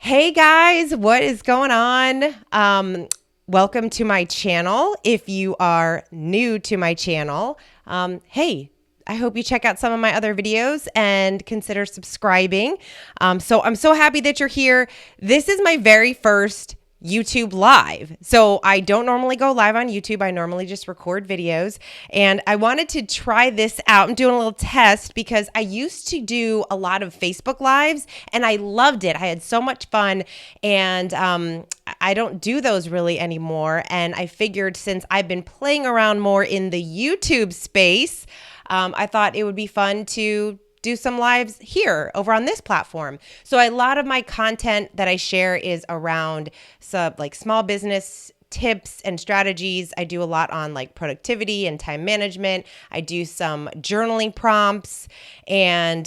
Hey guys, what is going on? Welcome to my channel. If you are new to my channel, hey, I hope you check out some of my other videos and consider subscribing. So I'm so happy that you're here. This is my very first YouTube live. So I don't normally go live on YouTube. I normally just record videos. And I wanted to try this out. I'm doing a little test because I used to do a lot of Facebook lives and I loved it. I had so much fun. And I don't do those really anymore. And I figured since I've been playing around more in the YouTube space, I thought it would be fun to do some lives here over on this platform. So a lot of my content that I share is around small business tips and strategies. I do a lot on like productivity and time management. I do some journaling prompts and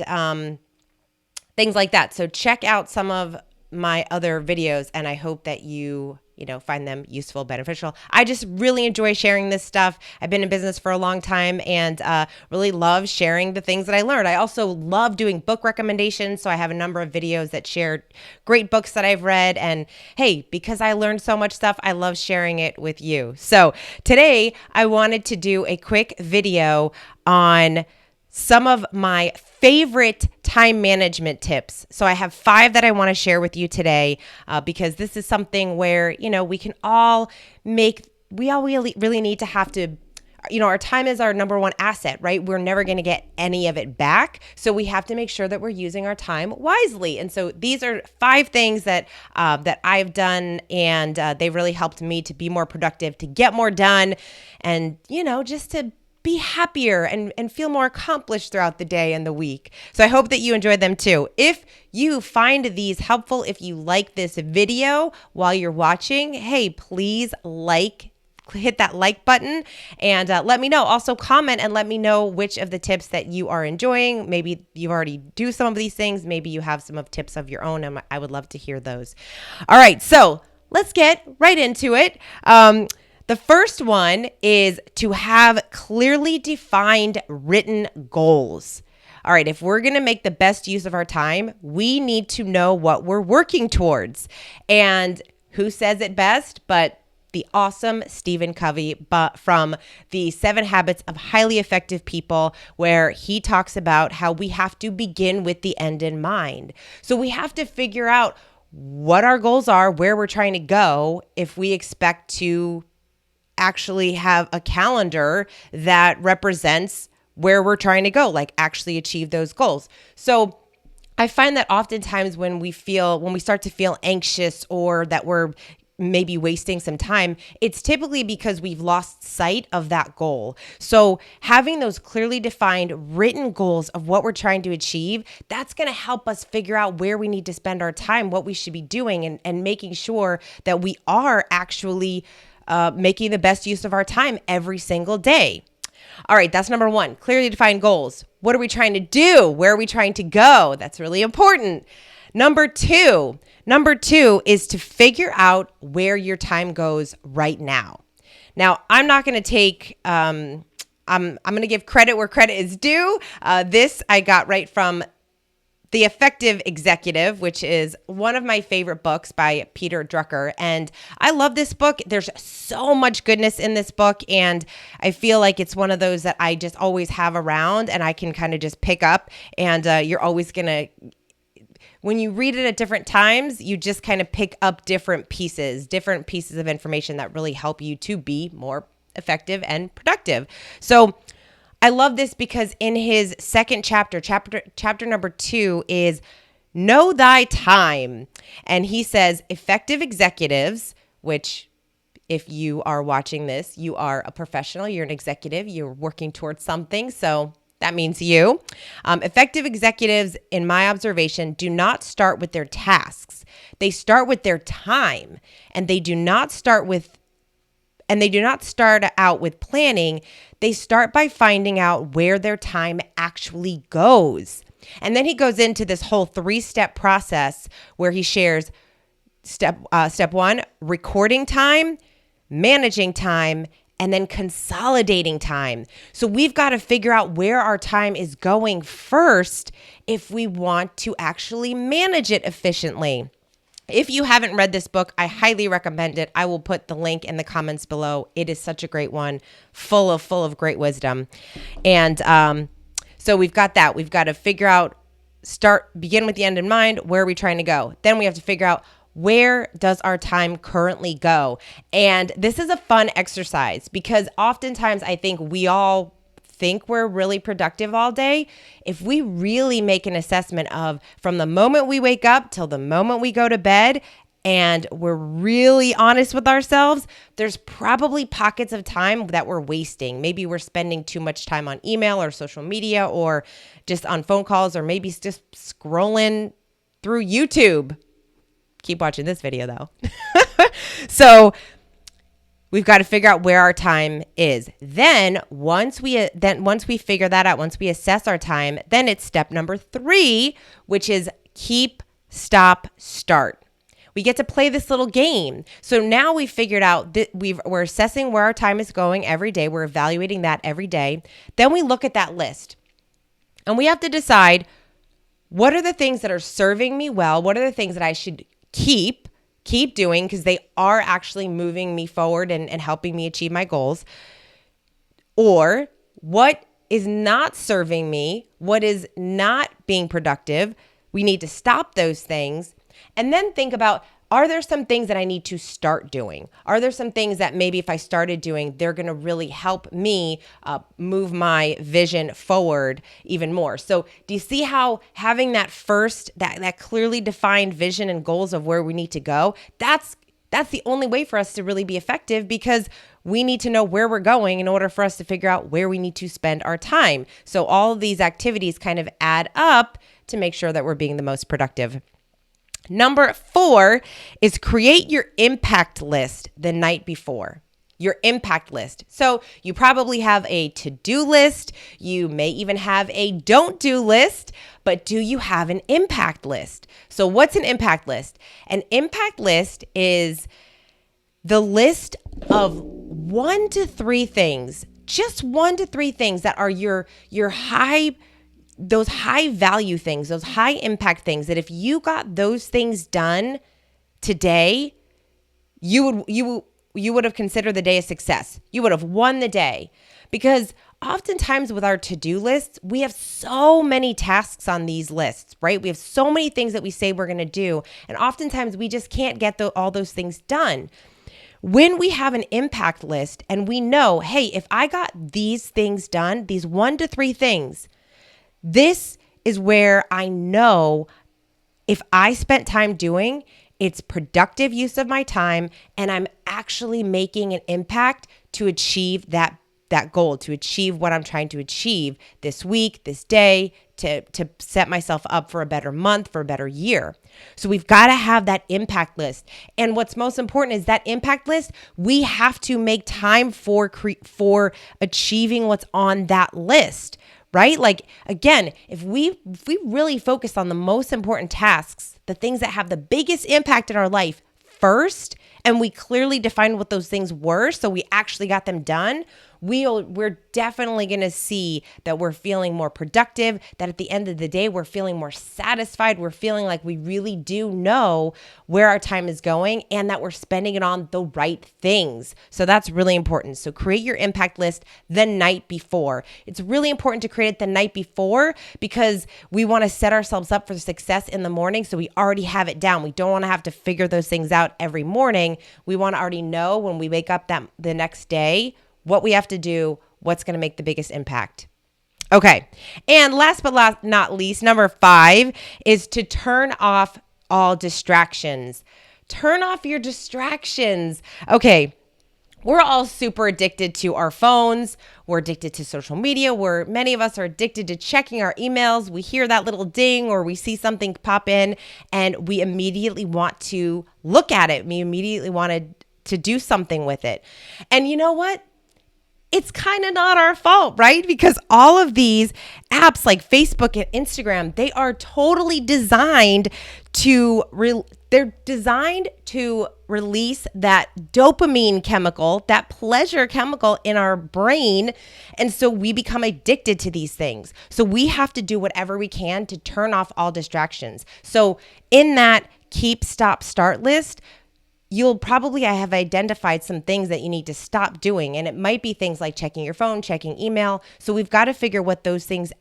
things like that. So check out some of my other videos and I hope that you find them useful, beneficial. I just really enjoy sharing this stuff. I've been in business for a long time and really love sharing the things that I learned. I also love doing book recommendations. So I have a number of videos that share great books that I've read. And hey, because I learned so much stuff, I love sharing it with you. So today I wanted to do a quick video on some of my favorite time management tips. So I have 5 that I want to share with you today because this is something where, we can all really need to have to, our time is our number one asset, right? We're never going to get any of it back. So we have to make sure that we're using our time wisely. And so these are 5 things that I've done and they've really helped me to be more productive, to get more done and, just to be happier and feel more accomplished throughout the day and the week. So I hope that you enjoyed them too. If you find these helpful, if you like this video while you're watching, hey, please hit that like button and let me know. Also comment and let me know which of the tips that you are enjoying. Maybe you already do some of these things. Maybe you have some of tips of your own and I would love to hear those. All right, so let's get right into it. The first one is to have clearly defined written goals. All right, if we're going to make the best use of our time, we need to know what we're working towards. And who says it best but the awesome Stephen Covey from the 7 Habits of Highly Effective People, where he talks about how we have to begin with the end in mind. So we have to figure out what our goals are, where we're trying to go, if we expect to actually have a calendar that represents where we're trying to go, like actually achieve those goals. So I find that oftentimes when we start to feel anxious or that we're maybe wasting some time, it's typically because we've lost sight of that goal. So having those clearly defined written goals of what we're trying to achieve, that's going to help us figure out where we need to spend our time, what we should be doing, and making sure that we are actually making the best use of our time every single day. All right, that's number 1, clearly defined goals. What are we trying to do? Where are we trying to go? That's really important. Number two is to figure out where your time goes right now. Now, I'm not going to take, I'm going to give credit where credit is due. This I got right from The Effective Executive, which is one of my favorite books by Peter Drucker. And I love this book. There's so much goodness in this book. And I feel like it's one of those that I just always have around and I can kind of just pick up. And you're always going to, when you read it at different times, you just kind of pick up different pieces of information that really help you to be more effective and productive. So I love this because in his second chapter number 2 is Know Thy Time. And he says effective executives, which if you are watching this, you are a professional, you're an executive, you're working towards something. So that means you. Effective executives, in my observation, do not start with their tasks. They start with their time, and they do not start out with planning. They start by finding out where their time actually goes. And then he goes into this whole 3-step process where he shares step 1, recording time, managing time, and then consolidating time. So we've got to figure out where our time is going first if we want to actually manage it efficiently. If you haven't read this book, I highly recommend it. I will put the link in the comments below. It is such a great one, full of great wisdom. And so we've got that. We've got to figure out, begin with the end in mind. Where are we trying to go? Then we have to figure out, where does our time currently go? And this is a fun exercise because oftentimes I think we all think we're really productive all day. If we really make an assessment of from the moment we wake up till the moment we go to bed, and we're really honest with ourselves, there's probably pockets of time that we're wasting. Maybe we're spending too much time on email or social media or just on phone calls, or maybe just scrolling through YouTube. Keep watching this video though. So we've got to figure out where our time is. Then once we figure that out, once we assess our time, then it's step number 3, which is keep, stop, start. We get to play this little game. So now we've figured out that we're assessing where our time is going every day. We're evaluating that every day. Then we look at that list and we have to decide, what are the things that are serving me well? What are the things that I should keep doing because they are actually moving me forward and helping me achieve my goals? Or what is not serving me? What is not being productive? We need to stop those things and then think about, are there some things that I need to start doing? Are there some things that maybe if I started doing, they're going to really help me move my vision forward even more? So do you see how having that first, that clearly defined vision and goals of where we need to go, that's the only way for us to really be effective, because we need to know where we're going in order for us to figure out where we need to spend our time. So all of these activities kind of add up to make sure that we're being the most productive. Number 4 is create your impact list the night before. Your impact list. So you probably have a to-do list. You may even have a don't-do list, but do you have an impact list? So what's an impact list? An impact list is the list of 1 to 3 things, just 1 to 3 things that are your those high value things, those high impact things that if you got those things done today, you would have considered the day a success. You would have won the day. Because oftentimes with our to-do lists, we have so many tasks on these lists, right? We have so many things that we say we're going to do. And oftentimes we just can't get all those things done. When we have an impact list and we know, hey, if I got these things done, these 1 to 3 things, this is where I know if I spent time doing, it's productive use of my time and I'm actually making an impact to achieve that goal, to achieve what I'm trying to achieve this week, this day, to set myself up for a better month, for a better year. So we've got to have that impact list. And what's most important is that impact list, we have to make time for achieving what's on that list. Right? Like, again, if we really focus on the most important tasks, the things that have the biggest impact in our life first, and we clearly defined what those things were, so we actually got them done, we're definitely going to see that we're feeling more productive, that at the end of the day, we're feeling more satisfied. We're feeling like we really do know where our time is going and that we're spending it on the right things. So that's really important. So create your impact list the night before. It's really important to create it the night before because we want to set ourselves up for success in the morning. So we already have it down. We don't want to have to figure those things out every morning. We want to already know when we wake up the next day what we have to do, what's going to make the biggest impact. Okay. And last but not least, number 5 is to turn off all distractions. Turn off your distractions. Okay. We're all super addicted to our phones. We're addicted to social media. Many of us are addicted to checking our emails. We hear that little ding or we see something pop in and we immediately want to look at it. We immediately wanted to do something with it. And you know what? It's kind of not our fault, right? Because all of these apps like Facebook and Instagram, they are totally designed to release that dopamine chemical, that pleasure chemical in our brain. And so we become addicted to these things. So we have to do whatever we can to turn off all distractions. So in that, keep, stop, start list, you'll probably have identified some things that you need to stop doing. And it might be things like checking your phone, checking email. So we've got to figure what those things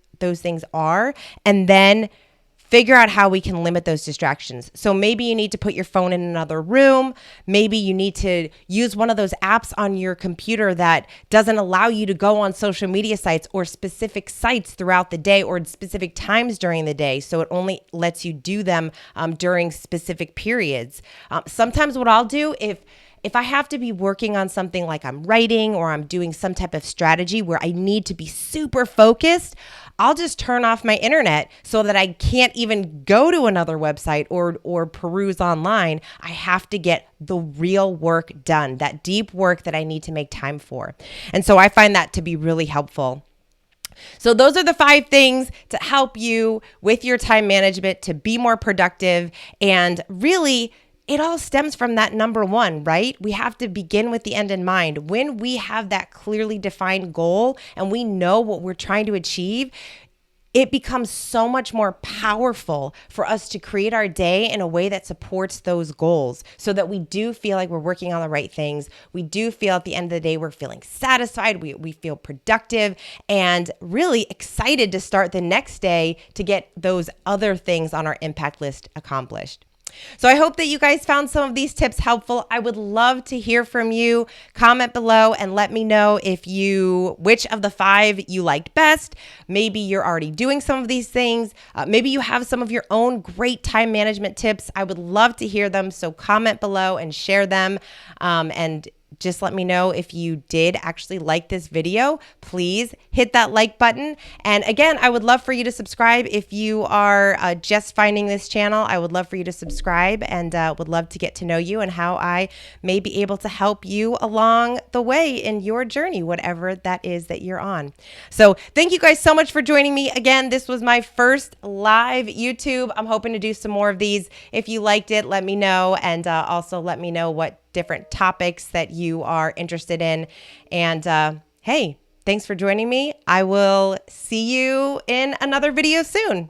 are, and then figure out how we can limit those distractions. So maybe you need to put your phone in another room. Maybe you need to use one of those apps on your computer that doesn't allow you to go on social media sites or specific sites throughout the day or specific times during the day. So it only lets you do them during specific periods. Sometimes what I'll do, if I have to be working on something like I'm writing or I'm doing some type of strategy where I need to be super focused, I'll just turn off my internet so that I can't even go to another website or peruse online. I have to get the real work done, that deep work that I need to make time for. And so I find that to be really helpful. So those are the 5 things to help you with your time management to be more productive. And really, it all stems from that number 1, right? We have to begin with the end in mind. When we have that clearly defined goal and we know what we're trying to achieve, it becomes so much more powerful for us to create our day in a way that supports those goals so that we do feel like we're working on the right things. We do feel at the end of the day, we're feeling satisfied. We feel productive and really excited to start the next day to get those other things on our impact list accomplished. So I hope that you guys found some of these tips helpful. I would love to hear from you. Comment below and let me know which of the 5 you liked best. Maybe you're already doing some of these things. Maybe you have some of your own great time management tips. I would love to hear them. So comment below and share them. And just let me know if you did actually like this video. Please hit that like button. And again, I would love for you to subscribe. If you are just finding this channel, I would love for you to subscribe and would love to get to know you and how I may be able to help you along the way in your journey, whatever that is that you're on. So thank you guys so much for joining me. Again, this was my first live YouTube. I'm hoping to do some more of these. If you liked it, let me know. And also let me know what different topics that you are interested in. And hey, thanks for joining me. I will see you in another video soon.